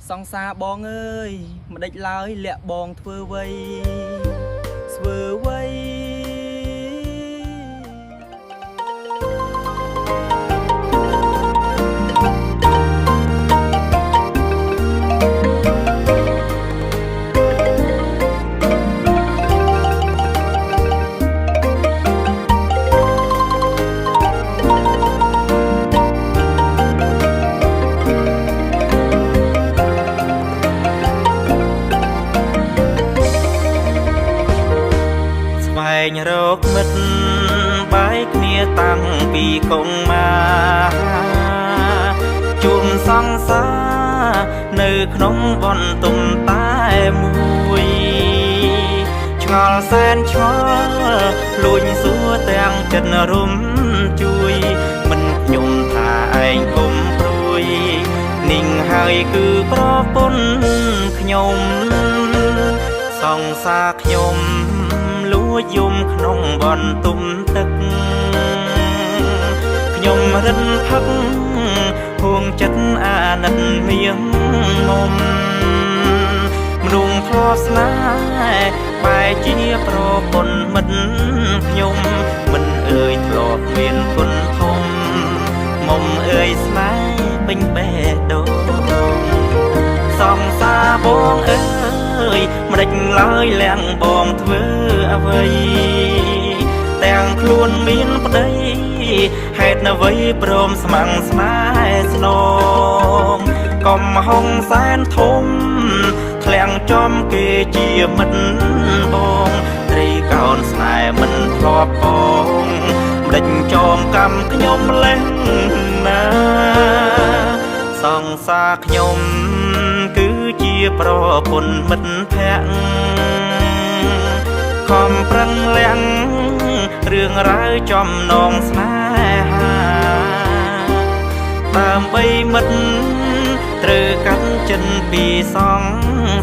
សង្សារបងអើយមិនដេចឡើយលាក់បងធ្វើអ្វីធ្វើអ្វីស្វែងរកមិត្តបាយគ្នាតាំងពីកុងមកជួមសង្សារនៅក្នុងបន្ទុំតែមួយឆ្ងល់សែនឆ្ងល់លួចសួរទាំងចិត្តរុំជួយមិនខ្ញុំថាឯងគុំព្រួយនាងហើយគឺប្រពន្ធខ្ញុំសង្សារខ្ញុំលួចយំក្នុងបន្ទុំទឹកខ្ញុំរិនផឹកហួងចិត្តអាណិតមៀងមុំមនុស្សធ្លាប់ស្នេហ៍បែរជាប្រពន្ធមិត្តខ្ញុំមិនអើយធ្លាប់មានគុណធំមុំអើយស្នេហ៍ពេញបេះដូងសង្សារបងអើយមិនដេចឡើយលាំងបងធ្វើអ្វីទាំងខ្លួនមានប្តីហេតុអ្វីព្រមស្មាំងស្នេហ៍ស្នងកុំហុងសែនធំធ្លាំងចំគេជាមិត្តបងត្រីកោនស្នេហ៍មិនធ្លាប់បងមិនដេចចងកម្មខ្ញុំលេះណាសង្សារខ្ញុំគឺជាប្រពន្ធមិត្តភក្តិខំប្រឹងលាំងរឿងរ៉ាវចំណងស្នេហាដើម្បីមិត្តត្រូវកាន់ចិនពីសង្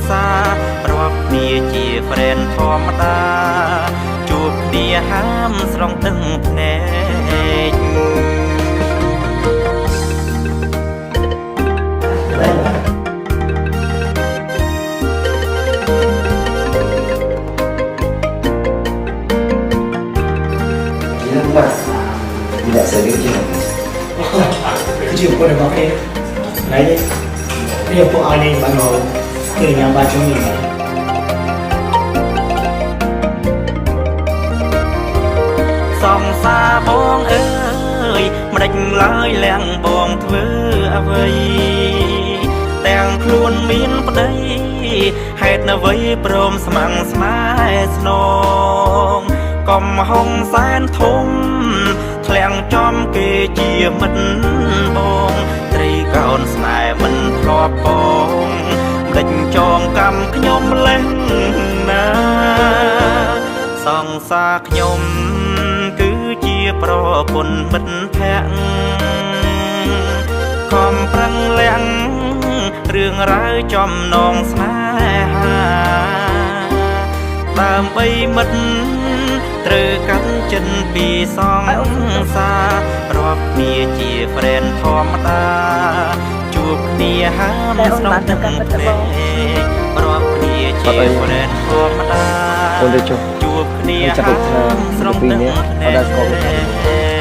សាររាប់គ្នាជា friend ធម្មតាជួបគ្នាហាមស្រង់ទឹកភ្នែកTidak serius je. Kerja pun dah pakai. Lain. Dia pun ada baru kerja baca ni. សង្សារបងអើយមិនដេចឡើយលាំងបងធ្វើអ្វីទាំងខ្លួនមានប្តីហេតុអ្វីព្រមស្មាំងស្នេហ៍ស្នងកុំហុងសែនធំធ្លាំងចំគេជាមិត្តបងត្រីកោនស្នេហ៍មិនធ្លាប់បងមិនដេចចងកម្មខ្ញុំលេះណាសង្សារខ្ញុំគឺជាប្រពន្ធមិត្តភក្តិខំប្រឹងលាំងរឿងរ៉ាវចំណងស្នេហាដើម្បីមិត្តត្រូវកាន់ចិនពីសង្សាររាប់គ្នាជា friend ធម្មតាជួបគ្នាហាមស្នងទឹកភ្នែករាប់គ្នាជា friend ធម្មតាជួបគ្នាហាមស្រង់ទឹកភ្នែក